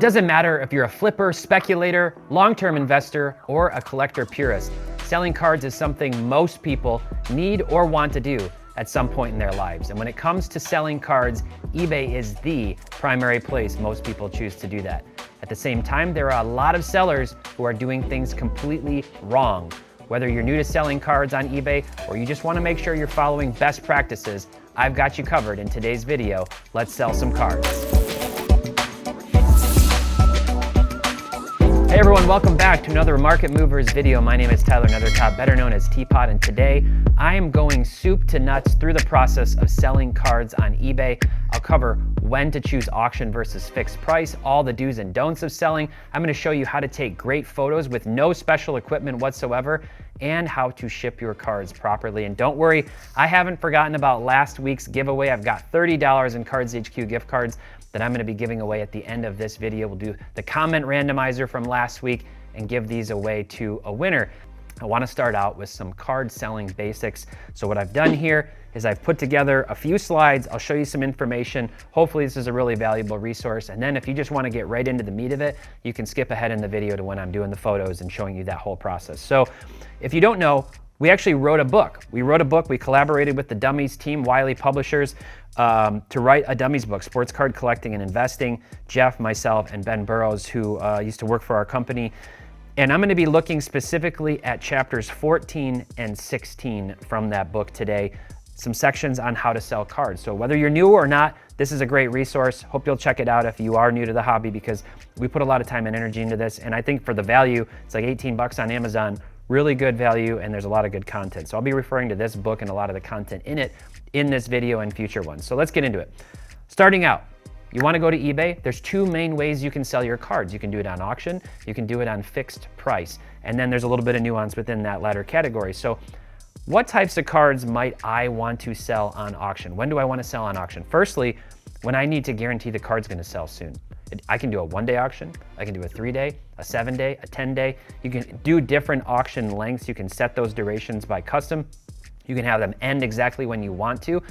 doesn't matter if you're a flipper, speculator, long-term investor, or a collector purist. Selling cards is something most people need or want to do at some point in their lives. And when it comes to selling cards, eBay is the primary place most people choose to do that. At the same time, there are a lot of sellers who are doing things completely wrong. Whether you're new to selling cards on eBay or you just want to make sure you're following best practices, I've got you covered in today's video. Let's sell some cards. Hey everyone, welcome back to another Market Movers video. My name is Tyler Nethercott, better known as Teapot, and today I am going soup to nuts through the process of selling cards on eBay. I'll cover when to choose auction versus fixed price, all the do's and don'ts of selling. I'm going to show you how to take great photos with no special equipment whatsoever and how to ship your cards properly. And don't worry, I haven't forgotten about last week's giveaway. I've got $30 in Cards HQ gift cards that I'm going to be giving away at the end of this video. We'll do the comment randomizer from last week and give these away to a winner. I want to start out with some card selling basics. So what I've done here is I've put together a few slides. I'll show you some information. Hopefully this is a really valuable resource. And then if you just want to get right into the meat of it, you can skip ahead in the video to when I'm doing the photos and showing you that whole process. So if you don't know, we actually wrote a book. We collaborated with the Dummies team, Wiley Publishers, to write a Dummies book, Sports Card Collecting and Investing. Jeff, myself, and Ben Burrows, who used to work for our company. And I'm going to be looking specifically at chapters 14 and 16 from that book today, some sections on how to sell cards. So whether you're new or not, this is a great resource. Hope you'll check it out if you are new to the hobby, because we put a lot of time and energy into this. And I think for the value, it's like 18 bucks on Amazon, really good value, and there's a lot of good content. So I'll be referring to this book and a lot of the content in it in this video and future ones. So let's get into it. Starting out, you want to go to eBay. There's two main ways you can sell your cards. You can do it on auction, you can do it on fixed price. And then there's a little bit of nuance within that latter category. So what types of cards might I want to sell on auction? When do I want to sell on auction? Firstly, when I need to guarantee the card's going to sell soon. I can do a 1-day auction, I can do a 3-day, a 7-day, a 10-day. You can do different auction lengths. You can set those durations by custom. You can have them end exactly when you want to.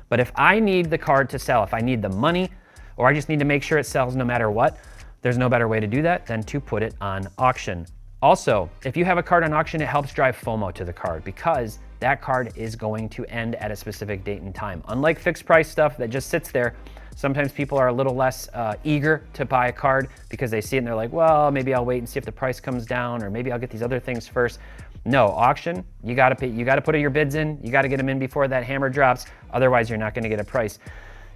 But if I need the card to sell, if I need the money, or I just need to make sure it sells no matter what, there's no better way to do that than to put it on auction. Also, if you have a card on auction, it helps drive FOMO to the card because that card is going to end at a specific date and time. Unlike fixed price stuff that just sits there, sometimes people are a little less eager to buy a card because they see it and they're like, well, maybe I'll wait and see if the price comes down, or maybe I'll get these other things first. No, auction, you gotta put your bids in, you gotta get them in before that hammer drops, otherwise you're not gonna get a price.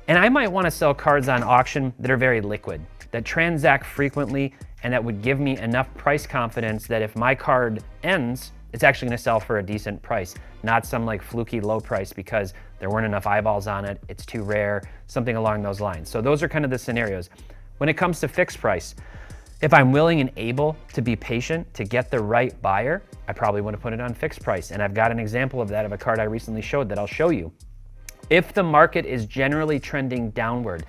And I might wanna sell cards on auction that are very liquid, that transact frequently, and that would give me enough price confidence that if my card ends, it's actually gonna sell for a decent price, not some like fluky low price because there weren't enough eyeballs on it, it's too rare, something along those lines. So those are kind of the scenarios. When it comes to fixed price, if I'm willing and able to be patient to get the right buyer, I probably want to put it on fixed price. And I've got an example of that of a card I recently showed that I'll show you. If the market is generally trending downward,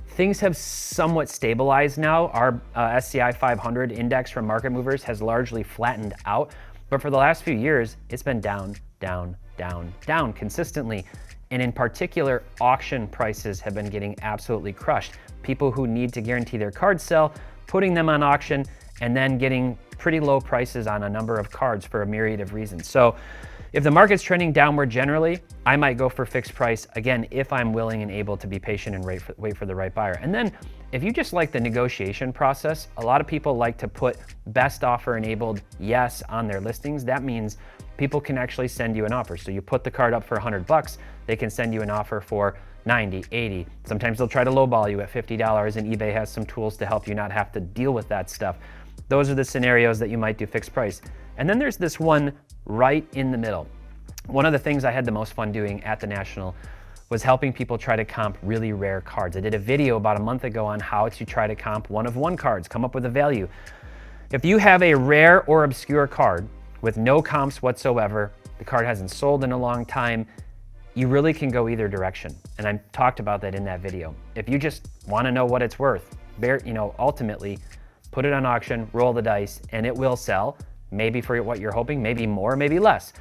things have somewhat stabilized now. Our SCI 500 index from Market Movers has largely flattened out. But for the last few years, it's been down, down, down, down consistently. And in particular, auction prices have been getting absolutely crushed. People who need to guarantee their cards sell, putting them on auction, and then getting pretty low prices on a number of cards for a myriad of reasons. So if the market's trending downward generally, I might go for fixed price, again, if I'm willing and able to be patient and wait for the right buyer. And then if you just like the negotiation process, a lot of people like to put best offer enabled yes on their listings. That means people can actually send you an offer. So you put the card up for 100 bucks, they can send you an offer for 90, 80. Sometimes they'll try to lowball you at $50, and eBay has some tools to help you not have to deal with that stuff. Those are the scenarios that you might do fixed price. And then there's this one right in the middle. One of the things I had the most fun doing at the National was helping people try to comp really rare cards. I did a video about a month ago on how to try to comp one-of-one cards, come up with a value. If you have a rare or obscure card with no comps whatsoever, the card hasn't sold in a long time, you really can go either direction. And I talked about that in that video. If you just want to know what it's worth, ultimately put it on auction, roll the dice, and it will sell. Maybe for what you're hoping, maybe more, maybe less.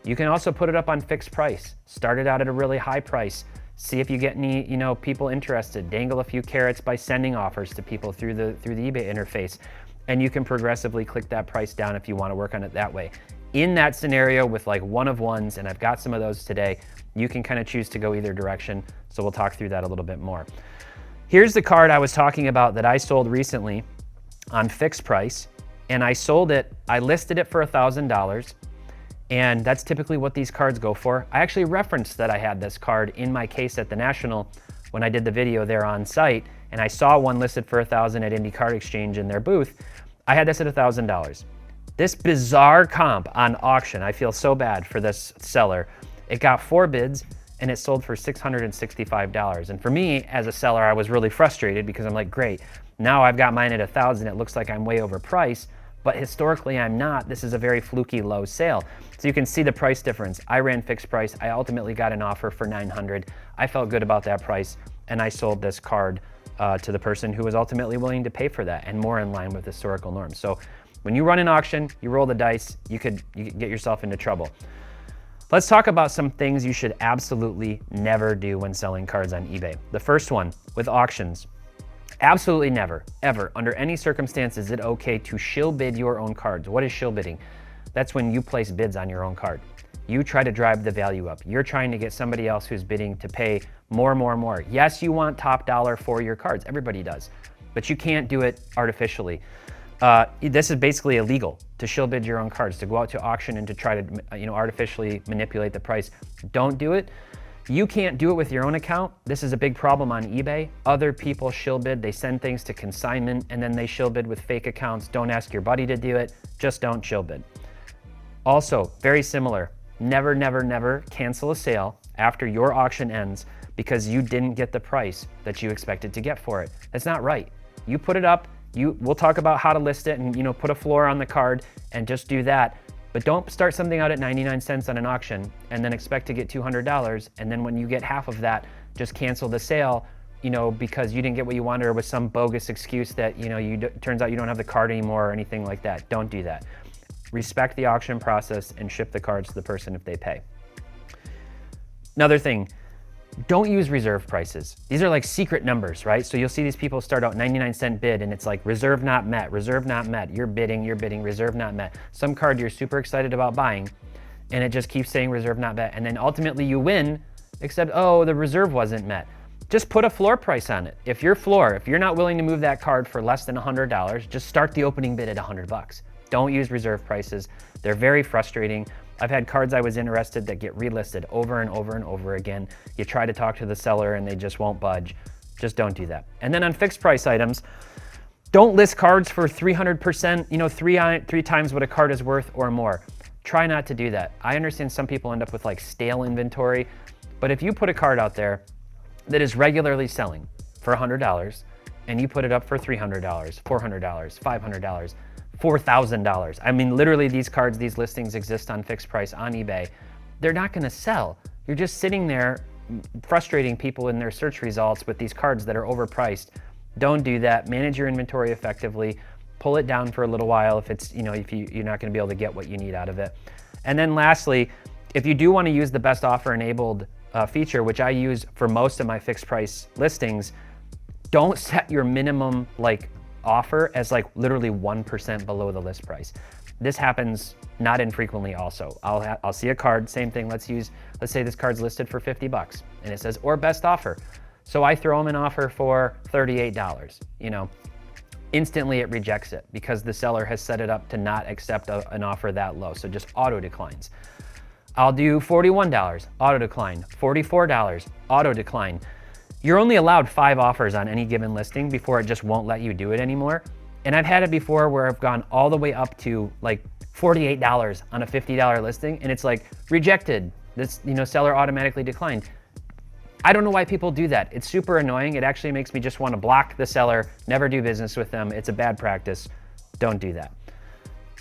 You can also put it up on fixed price. Start it out at a really high price. See if you get any, people interested. Dangle a few carrots by sending offers to people through the eBay interface. And you can progressively click that price down if you want to work on it that way. In that scenario with like one of ones, and I've got some of those today, you can kind of choose to go either direction. So we'll talk through that a little bit more. Here's the card I was talking about that I sold recently on fixed price. And I listed it for $1,000. And that's typically what these cards go for. I actually referenced that I had this card in my case at the National when I did the video there on site, and I saw one listed for $1,000 at Indy Card Exchange in their booth. I had this at $1,000. This bizarre comp on auction, I feel so bad for this seller. It got 4 bids and it sold for $665. And for me as a seller, I was really frustrated because I'm like, great, now I've got mine at $1,000. It looks like I'm way overpriced. But historically I'm not. This is a very fluky low sale. So you can see the price difference. I ran fixed price. I ultimately got an offer for $900. I felt good about that price, and I sold this card to the person who was ultimately willing to pay for that and more in line with historical norms. So when you run an auction, you roll the dice, you could get yourself into trouble. Let's talk about some things you should absolutely never do when selling cards on eBay. The first one, with auctions. Absolutely never, ever, under any circumstance is it okay to shill bid your own cards. What is shill bidding? That's when you place bids on your own card. You try to drive the value up. You're trying to get somebody else who's bidding to pay more. Yes, you want top dollar for your cards. Everybody does. But you can't do it artificially. This is basically illegal to shill bid your own cards, to go out to auction and to try to artificially manipulate the price. Don't do it. You can't do it with your own account. This is a big problem on eBay. Other people shill bid, they send things to consignment and then they shill bid with fake accounts. Don't ask your buddy to do it, just don't shill bid. Also, very similar, never cancel a sale after your auction ends because you didn't get the price that you expected to get for it. That's not right. You put it up, we'll talk about how to list it and put a floor on the card and just do that. But don't start something out at 99 cents on an auction and then expect to get $200. And then when you get half of that, just cancel the sale, because you didn't get what you wanted or with some bogus excuse that, turns out you don't have the card anymore or anything like that. Don't do that. Respect the auction process and ship the cards to the person if they pay. Another thing, don't use reserve prices. These are like secret numbers, right? So you'll see these people start out 99-cent bid and it's like reserve not met, reserve not met. You're bidding, reserve not met. Some card you're super excited about buying and it just keeps saying reserve not met. And then ultimately you win, except, oh, the reserve wasn't met. Just put a floor price on it. If you're not willing to move that card for less than $100, just start the opening bid at $100. Don't use reserve prices. They're very frustrating. I've had cards I was interested that get relisted over and over again. You try to talk to the seller and they just won't budge. Just don't do that. And then on fixed price items, don't list cards for 300%, three times what a card is worth or more. Try not to do that. I understand some people end up with like stale inventory, but if you put a card out there that is regularly selling for $100 and you put it up for $300, $400, $500, $4,000. I mean, literally these cards, these listings exist on fixed price on eBay. They're not gonna sell. You're just sitting there frustrating people in their search results with these cards that are overpriced. Don't do that. Manage your inventory effectively. Pull it down for a little while if it's, if you're not gonna be able to get what you need out of it. And then lastly, if you do wanna use the best offer enabled feature, which I use for most of my fixed price listings, don't set your minimum offer as literally 1% below the list price. This happens not infrequently also. I'll see a card, same thing, let's say this card's listed for $50 and it says, or best offer. So I throw them an offer for $38, instantly it rejects it because the seller has set it up to not accept an offer that low. So just auto declines. I'll do $41, auto decline, $44, auto decline. You're only allowed 5 offers on any given listing before it just won't let you do it anymore. And I've had it before where I've gone all the way up to $48 on a $50 listing and it's rejected. This seller automatically declined. I don't know why people do that. It's super annoying. It actually makes me just want to block the seller, never do business with them. It's a bad practice. Don't do that.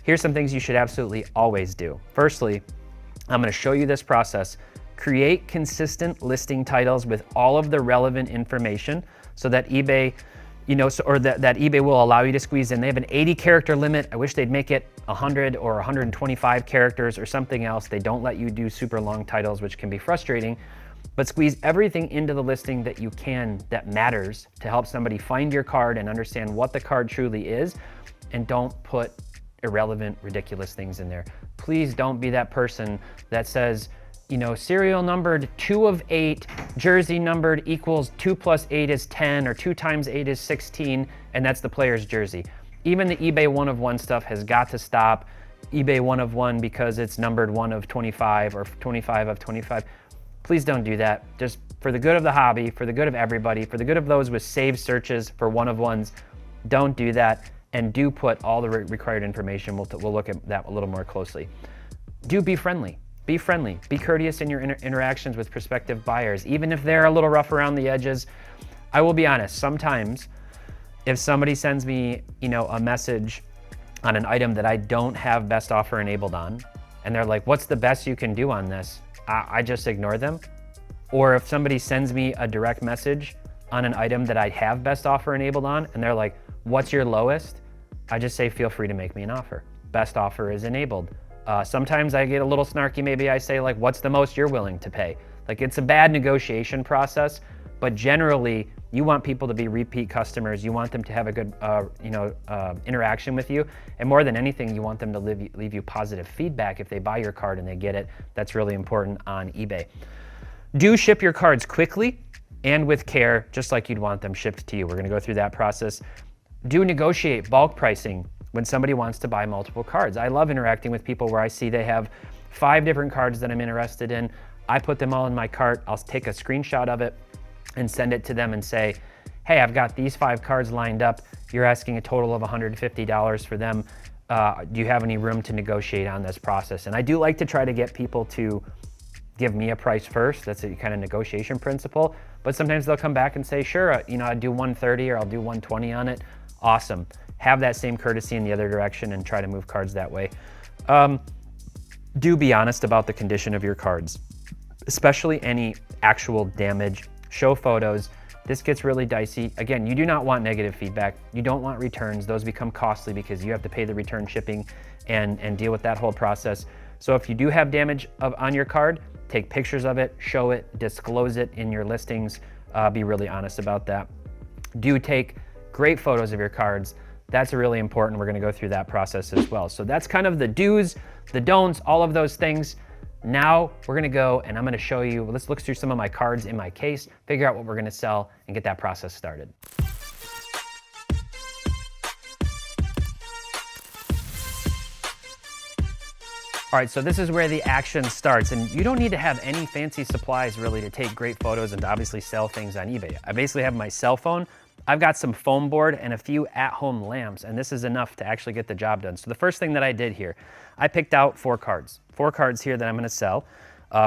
Here's some things you should absolutely always do. Firstly, I'm going to show you this process. Create consistent listing titles with all of the relevant information so that eBay, that eBay will allow you to squeeze in. They have an 80 character limit. I wish they'd make it 100 or 125 characters or something else. They don't let you do super long titles, which can be frustrating. but squeeze everything into the listing that you can that matters to help somebody find your card and understand what the card truly is, and don't put irrelevant, ridiculous things in there. Please don't be that person that says, you know, serial numbered 2 of 8, jersey numbered equals 2 plus 8 is 10, or 2 times 8 is 16, and that's the player's jersey. Even the eBay 1 of 1 stuff has got to stop. eBay 1 of 1 because it's numbered 1 of 25 or 25 of 25. Please don't do that. Just for the good of the hobby, for the good of everybody, for the good of those with saved searches for 1 of 1s, don't do that, and do put all the required information. We'll look at that a little more closely. Do be friendly. Be friendly. Be courteous in your interactions with prospective buyers, even if they're a little rough around the edges. I will be honest, sometimes if somebody sends me, you know, a message on an item that I don't have best offer enabled on, and they're like, what's the best you can do on this? I just ignore them. Or if somebody sends me a direct message on an item that I have best offer enabled on, and they're like, what's your lowest? I just say, feel free to make me an offer. Best offer is enabled. Sometimes I get a little snarky. Maybe I say like, what's the most you're willing to pay? Like, it's a bad negotiation process, but generally you want people to be repeat customers. You want them to have a good interaction with you. And more than anything, you want them to leave you positive feedback if they buy your card and they get it. That's really important on eBay. Do ship your cards quickly and with care, just like you'd want them shipped to you. We're gonna go through that process. Do negotiate bulk pricing when somebody wants to buy multiple cards. I love interacting with people where I see they have 5 different cards that I'm interested in. I put them all in my cart. I'll take a screenshot of it and send it to them and say, hey, I've got these 5 cards lined up. You're asking a total of $150 for them. Do you have any room to negotiate on this process? And I do like to try to get people to give me a price first. That's a kind of negotiation principle. But sometimes they'll come back and say, sure, I'd do 130 or I'll do 120 on it. Awesome. Have that same courtesy in the other direction and try to move cards that way. Do be honest about the condition of your cards, especially any actual damage. Show photos. This gets really dicey. Again, you do not want negative feedback. You don't want returns. Those become costly because you have to pay the return shipping and deal with that whole process. So if you do have damage on your card, take pictures of it, show it, disclose it in your listings. Be really honest about that. Do take great photos of your cards. That's really important. We're gonna go through that process as well. So that's kind of the do's, the don'ts, all of those things. Now we're gonna go and I'm gonna show you, let's look through some of my cards in my case, figure out what we're gonna sell and get that process started. All right, so this is where the action starts, and you don't need to have any fancy supplies really to take great photos and to obviously sell things on eBay. I basically have my cell phone, I've got some foam board and a few at-home lamps, and this is enough to actually get the job done. So the first thing that I did here, I picked out 4 cards. 4 cards here that I'm gonna sell,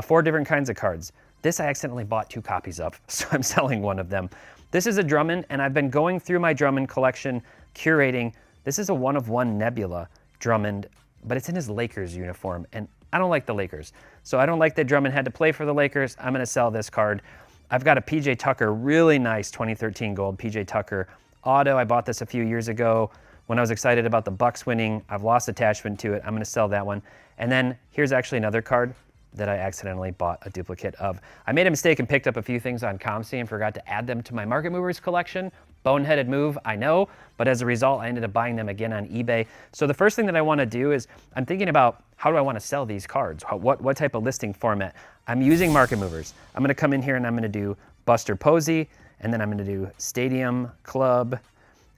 4 different kinds of cards. This I accidentally bought 2 copies of, so I'm selling one of them. This is a Drummond, and I've been going through my Drummond collection, curating. This is a 1 of 1 Nebula Drummond, but it's in his Lakers uniform, and I don't like the Lakers. So I don't like that Drummond had to play for the Lakers. I'm gonna sell this card. I've got a PJ Tucker, really nice 2013 gold PJ Tucker auto. I bought this a few years ago when I was excited about the Bucks winning. I've lost attachment to it. I'm gonna sell that one. And then here's actually another card that I accidentally bought a duplicate of. I made a mistake and picked up a few things on ComC and forgot to add them to my Market Movers collection. Boneheaded move, I know, but as a result, I ended up buying them again on eBay. So the first thing that I wanna do is, I'm thinking about how do I wanna sell these cards? What type of listing format? I'm using Market Movers. I'm gonna come in here and I'm gonna do Buster Posey, and then I'm gonna do Stadium Club,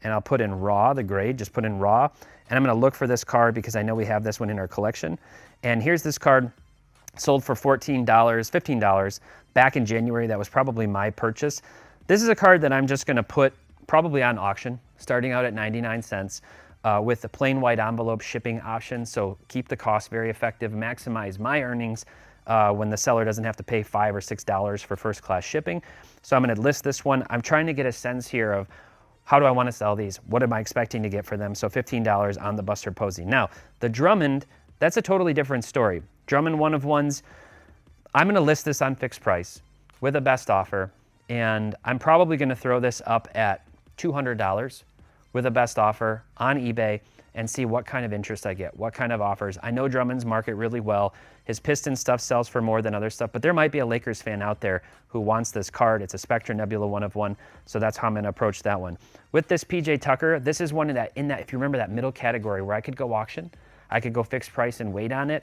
and I'll put in raw, the grade, just put in raw, and I'm gonna look for this card because I know we have this one in our collection. And here's this card, sold for $14, $15 back in January. That was probably my purchase. This is a card that I'm just gonna put probably on auction, starting out at 99 cents with the plain white envelope shipping option. So keep the cost very effective, maximize my earnings when the seller doesn't have to pay $5 or $6 for first class shipping. So I'm gonna list this one. I'm trying to get a sense here of how do I wanna sell these? What am I expecting to get for them? So $15 on the Buster Posey. Now, the Drummond, that's a totally different story. Drummond 1 of 1s, I'm gonna list this on fixed price with a best offer, and I'm probably gonna throw this up at $200 with a best offer on eBay and see what kind of interest I get, what kind of offers. I know Drummond's market really well. His Piston stuff sells for more than other stuff, but there might be a Lakers fan out there who wants this card. It's a Spectra Nebula 1 of 1, so that's how I'm gonna approach that one. With this PJ Tucker, this is one in that, if you remember that middle category where I could go auction, I could go fixed price and wait on it.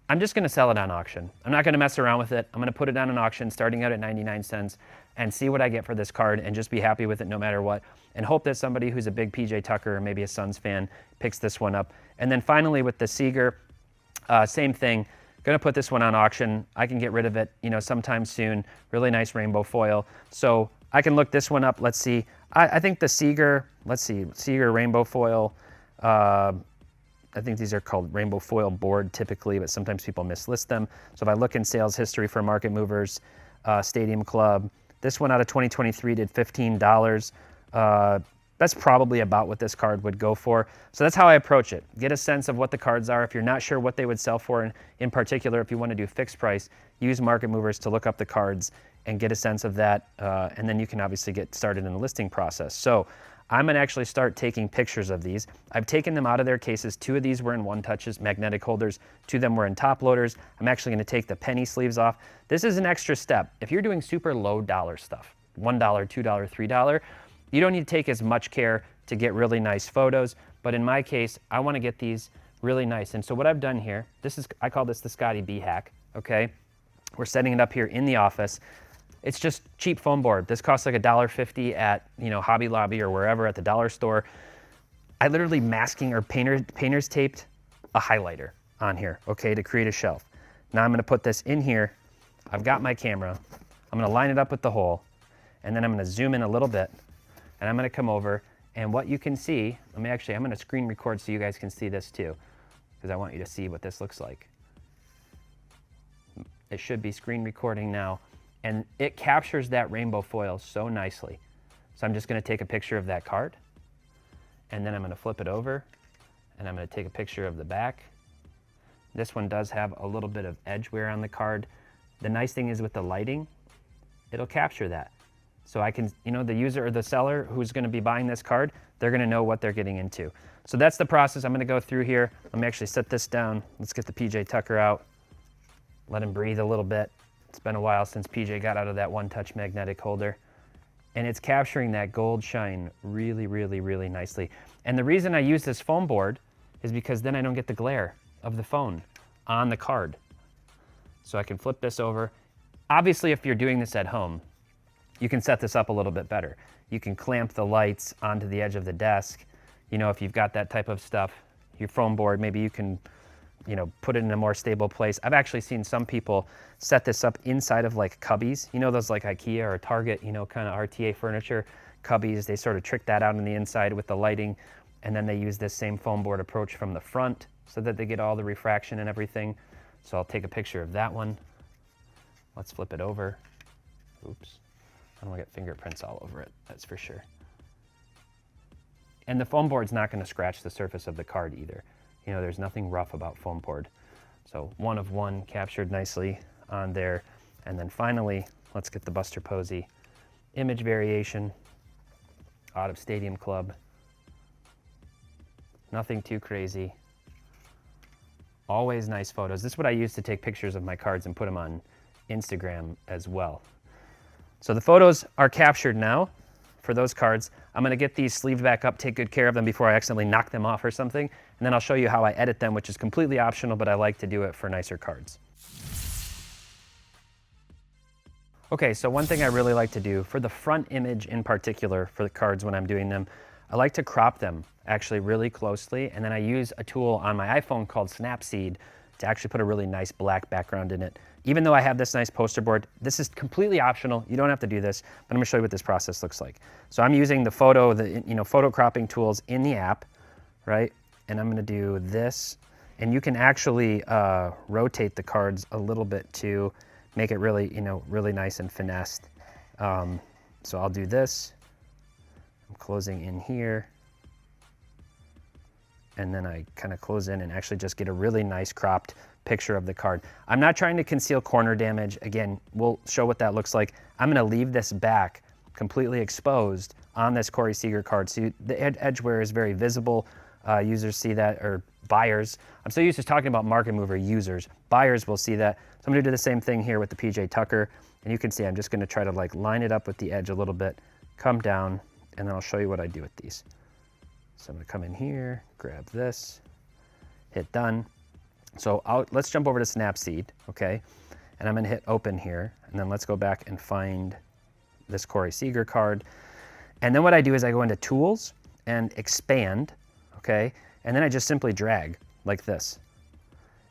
I'm just gonna sell it on auction. I'm not gonna mess around with it. I'm gonna put it on an auction starting out at 99 cents and see what I get for this card and just be happy with it no matter what. And hope that somebody who's a big PJ Tucker or maybe a Suns fan picks this one up. And then finally with the Seager, same thing. Gonna put this one on auction. I can get rid of it, sometime soon. Really nice rainbow foil. So I can look this one up. Let's see. I think the Seager, let's see, Seager rainbow foil. I think these are called rainbow foil board typically, but sometimes people mislist them. So if I look in sales history for Market Movers, Stadium Club, this one out of 2023 did $15. That's probably about what this card would go for. So that's how I approach it. Get a sense of what the cards are. If you're not sure what they would sell for, in particular, if you want to do fixed price, use Market Movers to look up the cards and get a sense of that. And then you can obviously get started in the listing process. So I'm gonna actually start taking pictures of these. I've taken them out of their cases. 2 of these were in One Touches magnetic holders. 2 of them were in top loaders. I'm actually gonna take the penny sleeves off. This is an extra step. If you're doing super low dollar stuff, $1, $2, $3, you don't need to take as much care to get really nice photos. But in my case, I wanna get these really nice. And so what I've done here, I call this the Scotty B hack, okay? We're setting it up here in the office. It's just cheap foam board. This costs like $1.50 at Hobby Lobby or wherever at the dollar store. I literally masking or painter's taped a highlighter on here, okay, to create a shelf. Now I'm gonna put this in here. I've got my camera. I'm gonna line it up with the hole, and then I'm gonna zoom in a little bit, and I'm gonna come over, and what you can see, I'm gonna screen record so you guys can see this too, because I want you to see what this looks like. It should be screen recording now. And it captures that rainbow foil so nicely. So I'm just gonna take a picture of that card, and then I'm gonna flip it over, and I'm gonna take a picture of the back. This one does have a little bit of edge wear on the card. The nice thing is with the lighting, it'll capture that. So I can, the user or the seller who's gonna be buying this card, they're gonna know what they're getting into. So that's the process I'm gonna go through here. Let me actually set this down. Let's get the PJ Tucker out. Let him breathe a little bit. It's been a while since PJ got out of that One Touch magnetic holder. And it's capturing that gold shine really, really, really nicely. And the reason I use this foam board is because then I don't get the glare of the phone on the card. So I can flip this over. Obviously, if you're doing this at home, you can set this up a little bit better. You can clamp the lights onto the edge of the desk. If you've got that type of stuff, your foam board, maybe you can put it in a more stable place. I've actually seen some people set this up inside of like cubbies, those like IKEA or Target, kind of RTA furniture cubbies. They sort of trick that out on the inside with the lighting, and then they use this same foam board approach from the front so that they get all the refraction and everything. So I'll take a picture of that one. Let's flip it over. Oops, I don't want to get fingerprints all over it, that's for sure. And the foam board's not going to scratch the surface of the card either. There's nothing rough about foam board. So 1 of 1 captured nicely on there. And then finally, let's get the Buster Posey image variation out of Stadium Club. Nothing too crazy. Always nice photos. This is what I use to take pictures of my cards and put them on Instagram as well. So the photos are captured now for those cards. I'm gonna get these sleeved back up, take good care of them before I accidentally knock them off or something, and then I'll show you how I edit them, which is completely optional, but I like to do it for nicer cards. Okay, so one thing I really like to do, for the front image in particular, for the cards when I'm doing them, I like to crop them actually really closely, and then I use a tool on my iPhone called Snapseed to actually put a really nice black background in it. Even though I have this nice poster board, this is completely optional. You don't have to do this, but I'm gonna show you what this process looks like. So I'm using the photo cropping tools in the app, right? And I'm gonna do this, and you can actually rotate the cards a little bit to make it really, really nice and finessed. So I'll do this. I'm closing in here, and then I kind of close in and actually just get a really nice cropped picture of the card. I'm not trying to conceal corner damage. Again, we'll show what that looks like. I'm gonna leave this back completely exposed on this Corey Seager card. So the edge wear is very visible. Users see that, or buyers. I'm so used to talking about market mover users. Buyers will see that. So I'm gonna do the same thing here with the PJ Tucker. And you can see I'm just gonna try to like line it up with the edge a little bit, come down, and then I'll show you what I do with these. So I'm gonna come in here, grab this, hit done. So let's jump over to Snapseed, okay? And I'm gonna hit open here, and then let's go back and find this Corey Seager card. And then what I do is I go into Tools and Expand, okay? And then I just simply drag like this.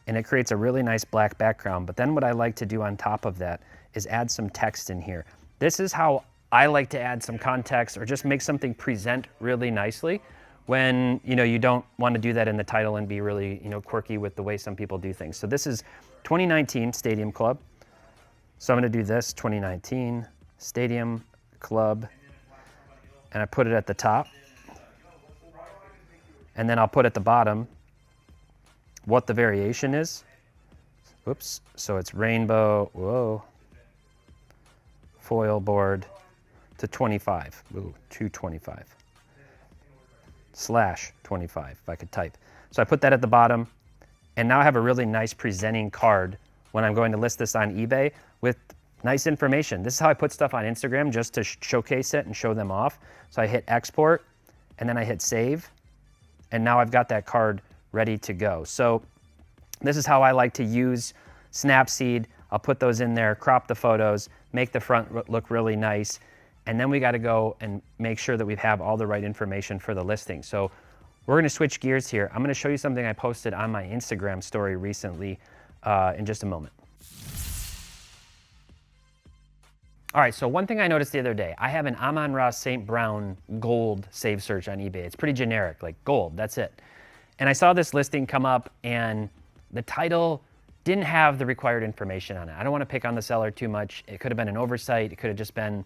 And it creates a really nice black background. But then what I like to do on top of that is add some text in here. This is how I like to add some context or just make something present really nicely when you don't want to do that in the title and be really quirky with the way some people do things. So this is 2019 Stadium Club. So I'm going to do this 2019 Stadium Club, and I put it at the top, and then I'll put at the bottom what the variation is. Whoops, so it's rainbow, whoa, foil board to 25, ooh, 225, /25, if I could type. So I put that at the bottom, and now I have a really nice presenting card when I'm going to list this on eBay with nice information. This is how I put stuff on Instagram, just to showcase it and show them off. So I hit export, and then I hit save, and now I've got that card ready to go. So this is how I like to use Snapseed. I'll put those in there, crop the photos, make the front look really nice, and then we got to go and make sure that we have all the right information for the listing. So we're going to switch gears here. I'm going to show you something I posted on my Instagram story recently in just a moment. All right, so one thing I noticed the other day, I have an Amon-Ra St. Brown gold save search on eBay. It's pretty generic, like gold, that's it. And I saw this listing come up, and the title didn't have the required information on it. I don't want to pick on the seller too much. It could have been an oversight. It could have just been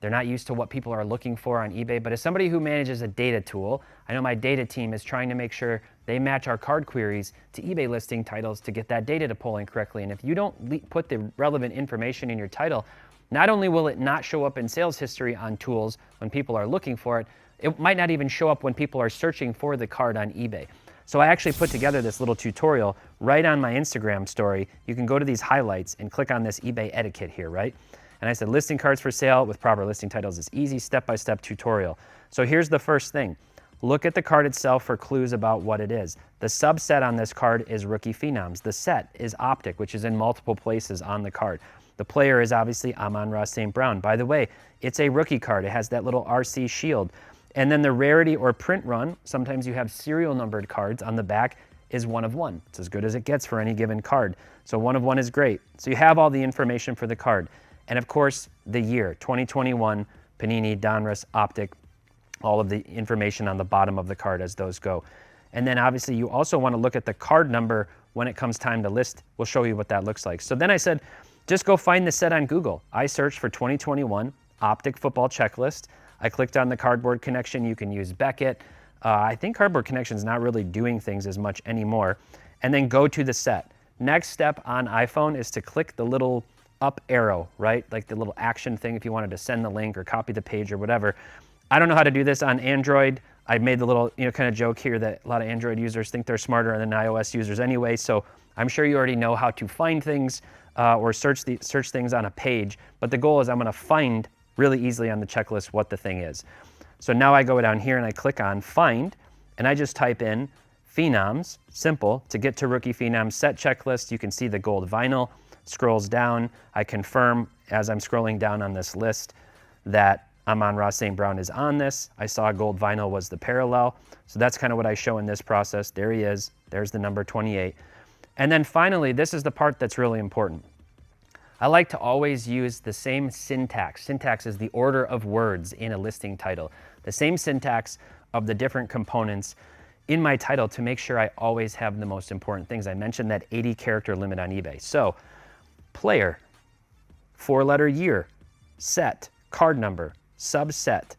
they're not used to what people are looking for on eBay. But as somebody who manages a data tool, I know my data team is trying to make sure they match our card queries to eBay listing titles to get that data to pull in correctly. And if you don't put the relevant information in your title, not only will it not show up in sales history on tools when people are looking for it, it might not even show up when people are searching for the card on eBay. So I actually put together this little tutorial right on my Instagram story. You can go to these highlights and click on this eBay etiquette here, right? And I said listing cards for sale with proper listing titles is easy, step-by-step tutorial. So here's the first thing. Look at the card itself for clues about what it is. The subset on this card is Rookie Phenoms. The set is Optic, which is in multiple places on the card. The player is obviously Amon-Ra St. Brown. By the way, it's a rookie card. It has that little RC shield. And then the rarity or print run, sometimes you have serial numbered cards on the back, is 1 of 1. It's as good as it gets for any given card. So 1 of 1 is great. So you have all the information for the card. And of course, the year, 2021, Panini, Donruss, Optic, all of the information on the bottom of the card as those go. And then obviously you also want to look at the card number when it comes time to list. We'll show you what that looks like. So then I said, just go find the set on Google. I searched for 2021 Optic Football Checklist. I clicked on the Cardboard Connection. You can use Beckett. I think Cardboard Connection is not really doing things as much anymore. And then go to the set. Next step on iPhone is to click the little up arrow, right? Like the little action thing if you wanted to send the link or copy the page or whatever. I don't know how to do this on Android. I made the little kind of joke here that a lot of Android users think they're smarter than iOS users anyway. So I'm sure you already know how to find things or search things on a page. But the goal is I'm going to find really easily on the checklist what the thing is. So now I go down here and I click on Find, and I just type in Phenoms, simple, to get to Rookie Phenoms set checklist. You can see the gold vinyl scrolls down. I confirm as I'm scrolling down on this list that Amon-Ra St. Brown is on this. I saw gold vinyl was the parallel. So that's kind of what I show in this process. There he is. There's the number 28. And then finally, this is the part that's really important. I like to always use the same syntax. Syntax is the order of words in a listing title. The same syntax of the different components in my title to make sure I always have the most important things. I mentioned that 80 character limit on eBay. So player, 4-letter year, set, card number, subset,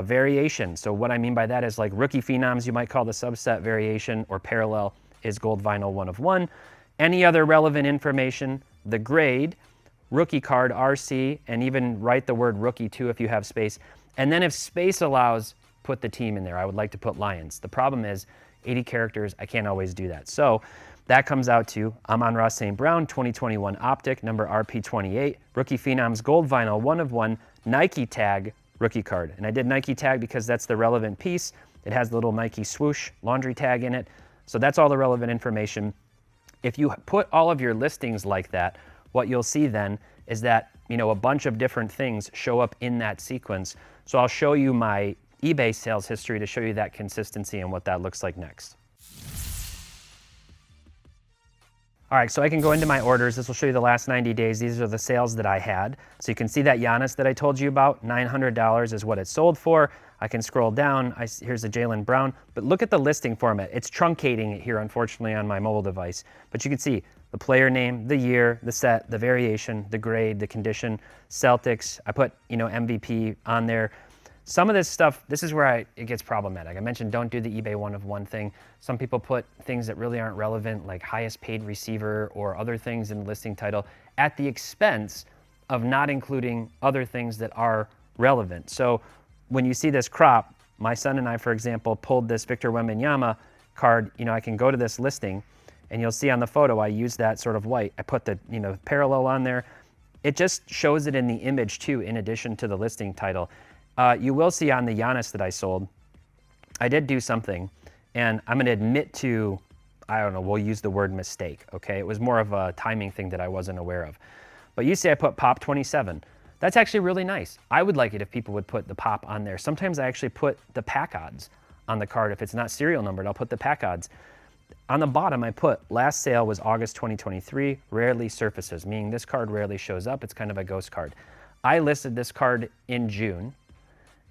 variation. So what I mean by that is like Rookie Phenoms, you might call the subset variation, or parallel is gold vinyl 1 of 1. Any other relevant information, the grade, rookie card, RC, and even write the word rookie too if you have space. And then if space allows, put the team in there. I would like to put Lions. The problem is 80 characters, I can't always do that. So that comes out to Amon-Ra St. Brown, 2021 Optic, number RP28, Rookie Phenoms Gold Vinyl, 1 of 1, Nike tag, rookie card. And I did Nike tag because that's the relevant piece. It has the little Nike swoosh laundry tag in it. So that's all the relevant information. If you put all of your listings like that, what you'll see then is that, you know, a bunch of different things show up in that sequence. So I'll show you my eBay sales history to show you that consistency and what that looks like next. All right, so I can go into my orders. This will show you the last 90 days. These are the sales that I had. So you can see that Giannis that I told you about, $900 is what it sold for. I can scroll down. Here's the Jaylen Brown, but look at the listing format. It's truncating it here, unfortunately, on my mobile device. But you can see the player name, the year, the set, the variation, the grade, the condition, Celtics. I put, you know, MVP on there. Some of this stuff, this is where it gets problematic. I mentioned don't do the eBay 1 of 1 thing. Some people put things that really aren't relevant, like highest paid receiver or other things in the listing title, at the expense of not including other things that are relevant. So when you see this crop, my son and I, for example, pulled this Victor Wembanyama card. You know, I can go to this listing and you'll see on the photo, I use that sort of white. I put the, you know, parallel on there. It just shows it in the image too, in addition to the listing title. You will see on the Giannis that I sold, I did do something, and I'm gonna admit to, I don't know, we'll use the word mistake, okay? It was more of a timing thing that I wasn't aware of. But you see I put Pop 27. That's actually really nice. I would like it if people would put the Pop on there. Sometimes I actually put the pack odds on the card. If it's not serial numbered, I'll put the pack odds. On the bottom, I put last sale was August 2023, rarely surfaces, meaning this card rarely shows up. It's kind of a ghost card. I listed this card in June,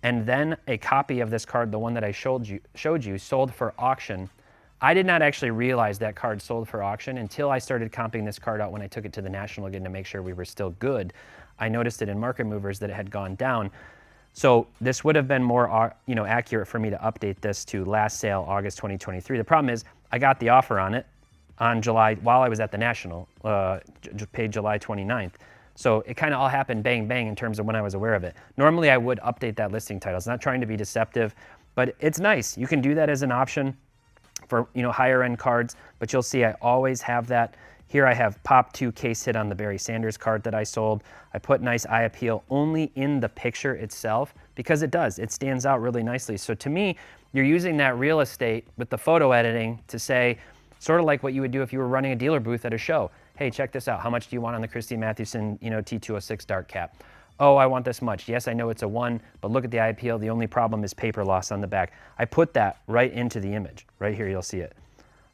and then a copy of this card, the one that I showed you, sold for auction. I did not actually realize that card sold for auction until I started comping this card out when I took it to the National again to make sure we were still good. I noticed it in Market Movers that it had gone down. So this would have been more, you know, accurate for me to update this to last sale, August 2023. The problem is I got the offer on it on July, while I was at the National, paid July 29th. So it kind of all happened bang, bang in terms of when I was aware of it. Normally I would update that listing title. It's not trying to be deceptive, but it's nice. You can do that as an option for, you know, higher end cards, but you'll see I always have that. Here I have Pop 2 case hit on the Barry Sanders card that I sold. I put nice eye appeal only in the picture itself because it does. It stands out really nicely. So to me, you're using that real estate with the photo editing to say, sort of like what you would do if you were running a dealer booth at a show. Hey, check this out. How much do you want on the Christy Mathewson, you know, T206 dark cap? Oh, I want this much. Yes, I know it's a 1, but look at the eye appeal. The only problem is paper loss on the back. I put that right into the image. Right here, you'll see it.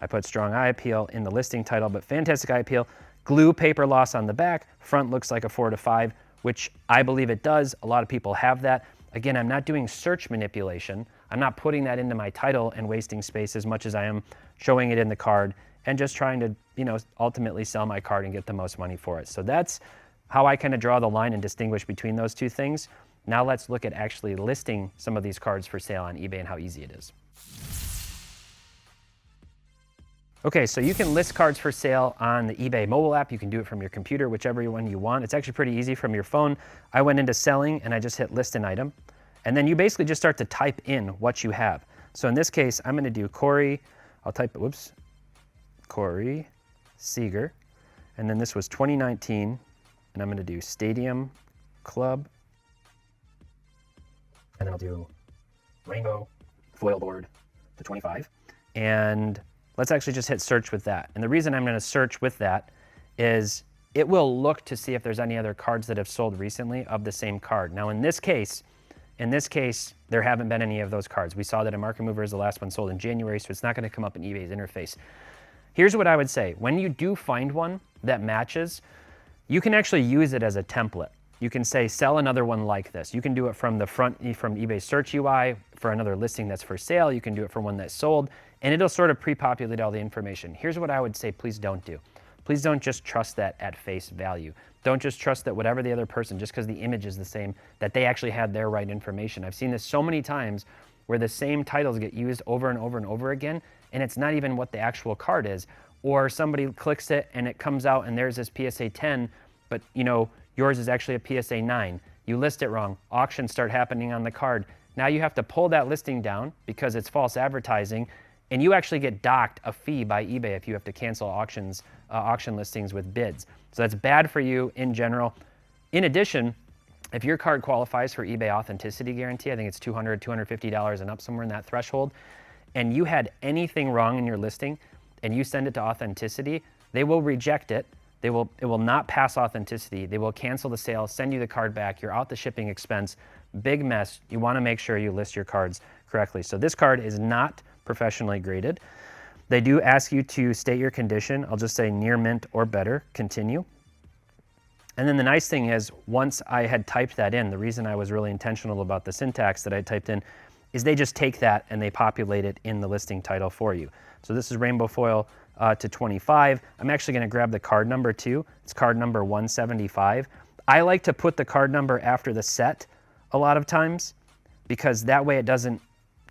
I put strong eye appeal in the listing title, but fantastic eye appeal. Glue paper loss on the back. Front looks like a 4 to 5, which I believe it does. A lot of people have that. Again, I'm not doing search manipulation. I'm not putting that into my title and wasting space as much as I am showing it in the card and just trying to, you know, ultimately sell my card and get the most money for it. So that's how I kind of draw the line and distinguish between those two things. Now let's look at actually listing some of these cards for sale on eBay and how easy it is. Okay, so you can list cards for sale on the eBay mobile app. You can do it from your computer, whichever one you want. It's actually pretty easy from your phone. I went into selling and I just hit list an item. And then you basically just start to type in what you have. So in this case, I'm gonna do Corey, I'll type, whoops, Corey Seager. And then this was 2019, and I'm gonna do Stadium Club. And then I'll do Rainbow Foil Board to 25. And let's actually just hit search with that. And the reason I'm gonna search with that is it will look to see if there's any other cards that have sold recently of the same card. Now in this case, there haven't been any of those cards. We saw that in Market Movers, the last one sold in January, so it's not gonna come up in eBay's interface. Here's what I would say. When you do find one that matches, you can actually use it as a template. You can say, sell another one like this. You can do it from the front, from eBay search UI for another listing that's for sale. You can do it for one that's sold, and it'll sort of pre-populate all the information. Here's what I would say, please don't do. Please don't just trust that at face value. Don't just trust that whatever the other person, just because the image is the same, that they actually had their right information. I've seen this so many times where the same titles get used over and over and over again, and it's not even what the actual card is. Or somebody clicks it and it comes out and there's this PSA 10, but yours is actually a PSA 9. You list it wrong. Auctions start happening on the card. Now you have to pull that listing down because it's false advertising, and you actually get docked a fee by eBay if you have to cancel auction listings with bids. So that's bad for you in general. In addition, if your card qualifies for eBay authenticity guarantee, I think it's $200, $250 and up, somewhere in that threshold, and you had anything wrong in your listing and you send it to authenticity, they will reject it. It will not pass authenticity. They will cancel the sale, send you the card back. You're out the shipping expense. Big mess. You want to make sure you list your cards correctly. So this card is not professionally graded. They do ask you to state your condition. I'll just say near mint or better, continue. And then the nice thing is, once I had typed that in, the reason I was really intentional about the syntax that I typed in is they just take that and they populate it in the listing title for you. So this is rainbow foil to 25. I'm actually going to grab the card number too. It's card number 175. I like to put the card number after the set a lot of times because that way it doesn't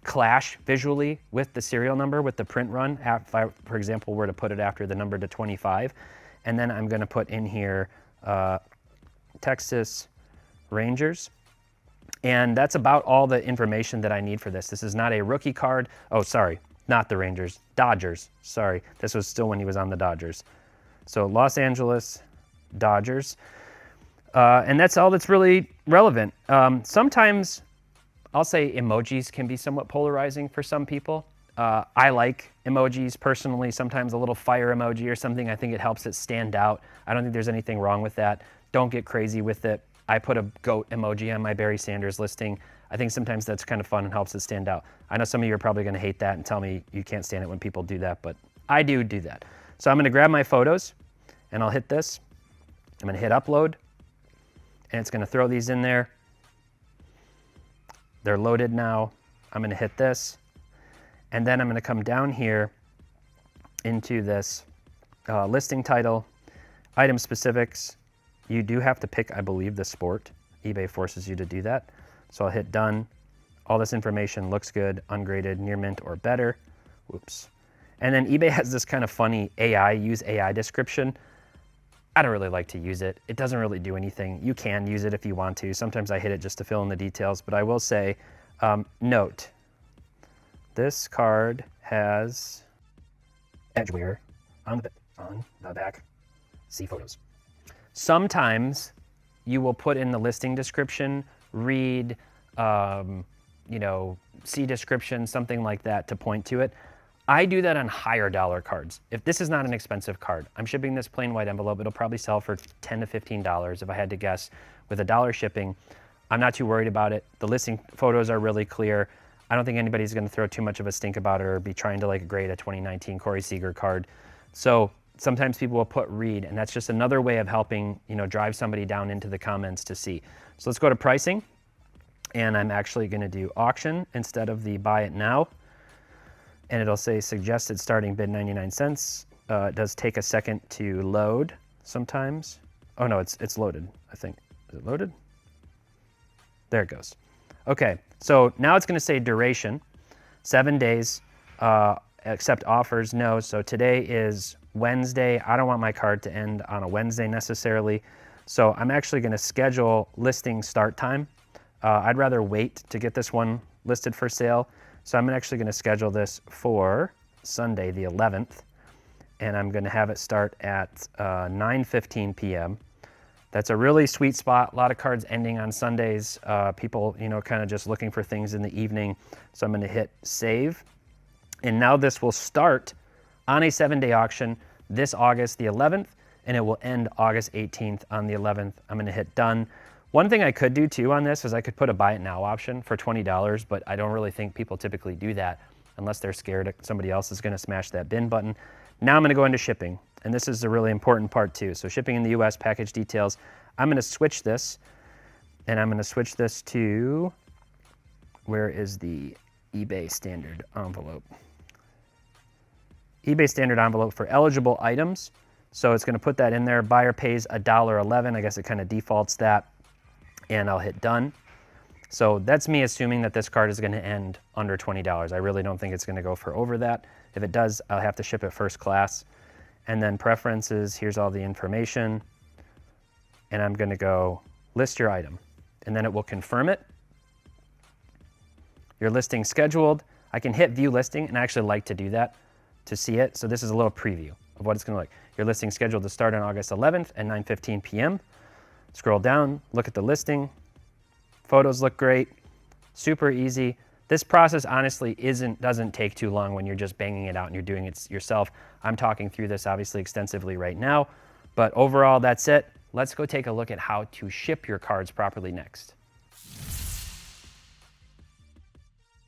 clash visually with the serial number with the print run. If I, for example, were to put it after the number to 25, and then I'm going to put in here Texas Rangers. And that's about all the information that I need for this. This is not a rookie card. Oh, sorry, not the Rangers, Dodgers. Sorry, this was still when he was on the Dodgers. So Los Angeles Dodgers. And that's all that's really relevant. Sometimes I'll say emojis can be somewhat polarizing for some people. I like emojis personally, sometimes a little fire emoji or something. I think it helps it stand out. I don't think there's anything wrong with that. Don't get crazy with it. I put a goat emoji on my Barry Sanders listing. I think sometimes that's kind of fun and helps it stand out. I know some of you are probably going to hate that and tell me you can't stand it when people do that, but I do that. So I'm going to grab my photos and I'll hit this. I'm going to hit upload and it's going to throw these in there. They're loaded now. I'm going to hit this and then I'm going to come down here into this listing title, item specifics. You do have to pick, I believe, the sport. eBay forces you to do that. So I'll hit done. All this information looks good, ungraded, near mint or better. Whoops. And then eBay has this kind of funny use AI description. I don't really like to use it. It doesn't really do anything. You can use it if you want to. Sometimes I hit it just to fill in the details, but I will say, note, this card has edgeware on the back. See photos. Sometimes you will put in the listing description, read, see description, something like that to point to it. I do that on higher dollar cards. If this is not an expensive card, I'm shipping this plain white envelope, it'll probably sell for $10 to $15 if I had to guess. With $1 shipping, I'm not too worried about it. The listing photos are really clear. I don't think anybody's gonna throw too much of a stink about it or be trying to grade a 2019 Corey Seager card. So sometimes people will put read, and that's just another way of helping, drive somebody down into the comments to see. So let's go to pricing, and I'm actually gonna do auction instead of the buy it now. And it'll say suggested starting bid 99 cents. It does take a second to load sometimes. Oh no, it's loaded, I think. Is it loaded? There it goes. Okay, so now it's gonna say duration, 7 days, accept offers, no. So today is Wednesday. I don't want my card to end on a Wednesday necessarily. So I'm actually gonna schedule listing start time. I'd rather wait to get this one listed for sale. So I'm actually gonna schedule this for Sunday, the 11th, and I'm gonna have it start at 9:15 p.m. That's a really sweet spot. A lot of cards ending on Sundays. People, kind of just looking for things in the evening. So I'm gonna hit save. And now this will start on a 7-day auction this August the 11th, and it will end August 18th on the 11th. I'm gonna hit done. One thing I could do too on this is I could put a buy it now option for $20, but I don't really think people typically do that unless they're scared somebody else is gonna smash that bin button. Now I'm gonna go into shipping, and this is the really important part too. So shipping in the US, package details. I'm gonna switch this, and I'm gonna switch this to, where is the eBay standard envelope? eBay standard envelope for eligible items. So it's gonna put that in there. Buyer pays $1.11. I guess it kind of defaults that. And I'll hit done. So that's me assuming that this card is gonna end under $20. I really don't think it's gonna go for over that. If it does, I'll have to ship it first class. And then preferences, here's all the information. and I'm gonna go list your item, and then it will confirm it. Your listing scheduled. I can hit view listing, and I actually like to do that to see it. So this is a little preview of what it's gonna look like. Your listing scheduled to start on August 11th at 9:15 p.m. Scroll down, look at the listing. Photos look great, super easy. This process honestly doesn't take too long when you're just banging it out and you're doing it yourself. I'm talking through this obviously extensively right now, but overall that's it. Let's go take a look at how to ship your cards properly next.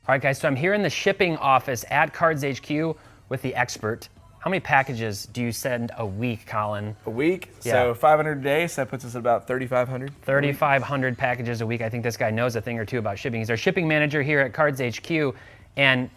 All right, guys, so I'm here in the shipping office at Cards HQ with the expert. How many packages do you send a week, Colin? A week? Yeah. So 500 a day, so that puts us at about 3,500. 3,500 packages a week. I think this guy knows a thing or two about shipping. He's our shipping manager here at Cards HQ. And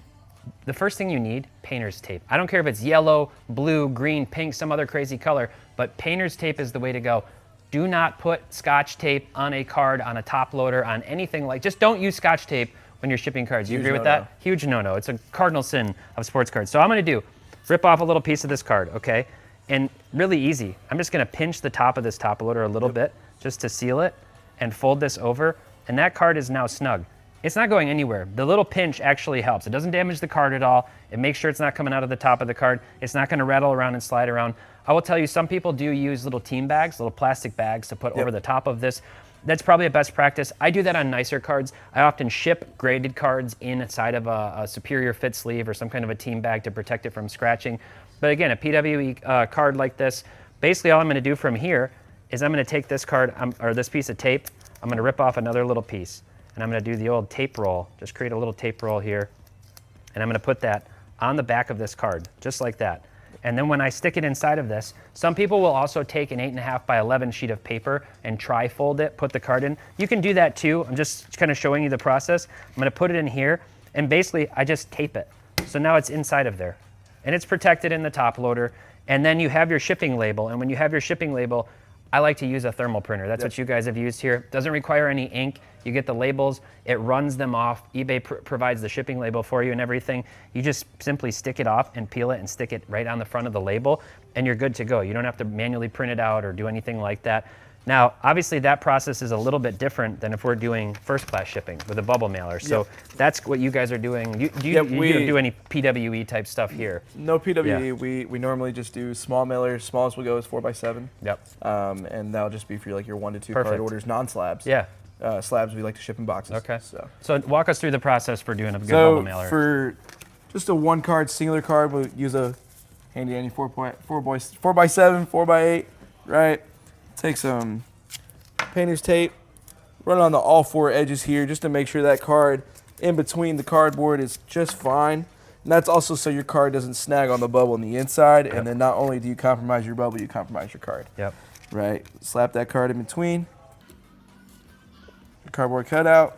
the first thing you need, painter's tape. I don't care if it's yellow, blue, green, pink, some other crazy color, but painter's tape is the way to go. Do not put Scotch tape on a card, on a top loader, on anything like, just don't use Scotch tape when you're shipping cards. You agree with that? Huge no-no. It's a cardinal sin of sports cards. So I'm gonna do, rip off a little piece of this card, okay? And really easy. I'm just gonna pinch the top of this top loader a little bit just to seal it and fold this over, and that card is now snug. It's not going anywhere. The little pinch actually helps. It doesn't damage the card at all. It makes sure it's not coming out of the top of the card. It's not gonna rattle around and slide around. I will tell you, some people do use little team bags, little plastic bags to put over the top of this. That's probably a best practice. I do that on nicer cards. I often ship graded cards inside of a superior fit sleeve or some kind of a team bag to protect it from scratching. But again, a PWE card like this, basically all I'm gonna do from here is I'm gonna take this card, or this piece of tape, I'm gonna rip off another little piece, and I'm gonna do the old tape roll, just create a little tape roll here, and I'm gonna put that on the back of this card, just like that. And then when I stick it inside of this, some people will also take an 8.5 by 11 sheet of paper and tri-fold it, put the card in. You can do that too. I'm just kind of showing you the process. I'm gonna put it in here, and basically I just tape it. So now it's inside of there. And it's protected in the top loader. And then you have your shipping label. And when you have your shipping label, I like to use a thermal printer. That's what you guys have used here. Doesn't require any ink. You get the labels, it runs them off. eBay provides the shipping label for you and everything. You just simply stick it off and peel it and stick it right on the front of the label, and you're good to go. You don't have to manually print it out or do anything like that. Now, obviously that process is a little bit different than if we're doing first class shipping with a bubble mailer. So that's what you guys are doing. You don't do any PWE type stuff here? No PWE, we normally just do small mailers. Smallest we'll go is 4x7. Yep. And that'll just be for like your 1 to 2 card orders, non-slabs. Yeah. Slabs we like to ship in boxes. Okay. So walk us through the process for doing a good bubble mailer. So for just a 1 card, singular card, we'll use a handy dandy 4x7, 4x8, right? Take some painter's tape, run it on all 4 edges here just to make sure that card in between the cardboard is just fine. And that's also so your card doesn't snag on the bubble on the inside, and then not only do you compromise your bubble, you compromise your card. Yep. Right, slap that card in between, your cardboard cutout,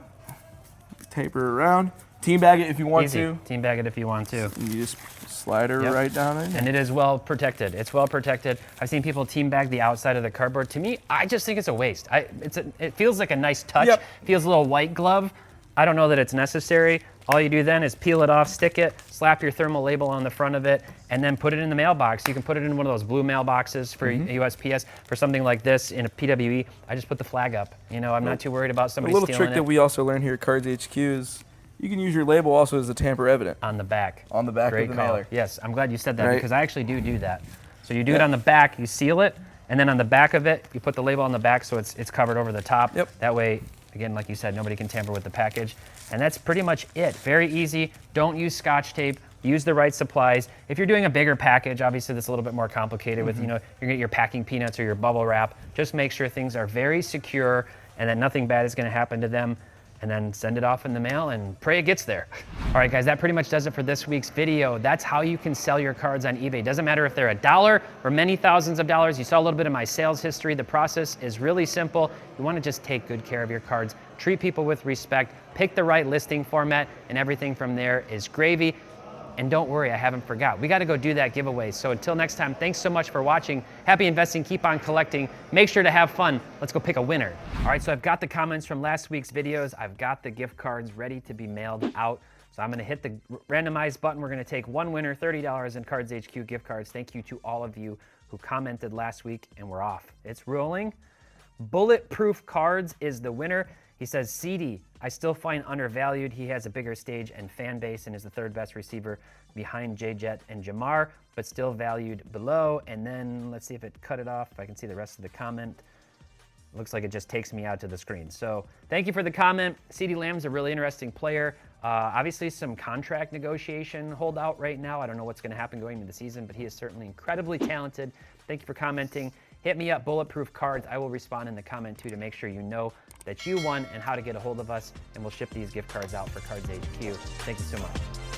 taper around. Team bag it if you want to. Team bag it if you want to. And you just slide her right down in. And it is well protected. It's well protected. I've seen people team bag the outside of the cardboard. To me, I just think it's a waste. It feels like a nice touch. Feels a little white glove. I don't know that it's necessary. All you do then is peel it off, stick it, slap your thermal label on the front of it, and then put it in the mailbox. You can put it in one of those blue mailboxes for USPS. For something like this in a PWE, I just put the flag up. You know, I'm not too worried about somebody stealing it. A little trick that we also learned here at Cards HQ is you can use your label also as a tamper evident. On the back. On the back of the mailer. Yes, I'm glad you said that because I actually do that. So you do it on the back, you seal it, and then on the back of it, you put the label on the back so it's covered over the top. That way, again, like you said, nobody can tamper with the package. And that's pretty much it. Very easy. Don't use Scotch tape. Use the right supplies. If you're doing a bigger package, obviously that's a little bit more complicated with, you know, you're gonna get your packing peanuts or your bubble wrap. Just make sure things are very secure and that nothing bad is gonna happen to them, and then send it off in the mail and pray it gets there. All right, guys, that pretty much does it for this week's video. That's how you can sell your cards on eBay. Doesn't matter if they're $1 or many thousands of dollars. You saw a little bit of my sales history. The process is really simple. You wanna just take good care of your cards, treat people with respect, pick the right listing format, and everything from there is gravy. And don't worry, I haven't forgot. We gotta go do that giveaway. So until next time, thanks so much for watching. Happy investing, keep on collecting. Make sure to have fun. Let's go pick a winner. All right, so I've got the comments from last week's videos. I've got the gift cards ready to be mailed out. So I'm gonna hit the randomize button. We're gonna take one winner, $30 in Cards HQ gift cards. Thank you to all of you who commented last week, and we're off. It's rolling. Bulletproof Cards is the winner. He says, CD, I still find undervalued. He has a bigger stage and fan base and is the third best receiver behind J-Jet and Jamar, but still valued below. And then let's see if it cut it off. If I can see the rest of the comment. Looks like it just takes me out to the screen. So thank you for the comment. CeeDee Lamb's a really interesting player. Obviously some contract negotiation holdout right now. I don't know what's going to happen going into the season, but he is certainly incredibly talented. Thank you for commenting. Hit me up, Bulletproof Cards. I will respond in the comment too to make sure you know that you won and how to get a hold of us, and we'll ship these gift cards out for Cards HQ. Thank you so much.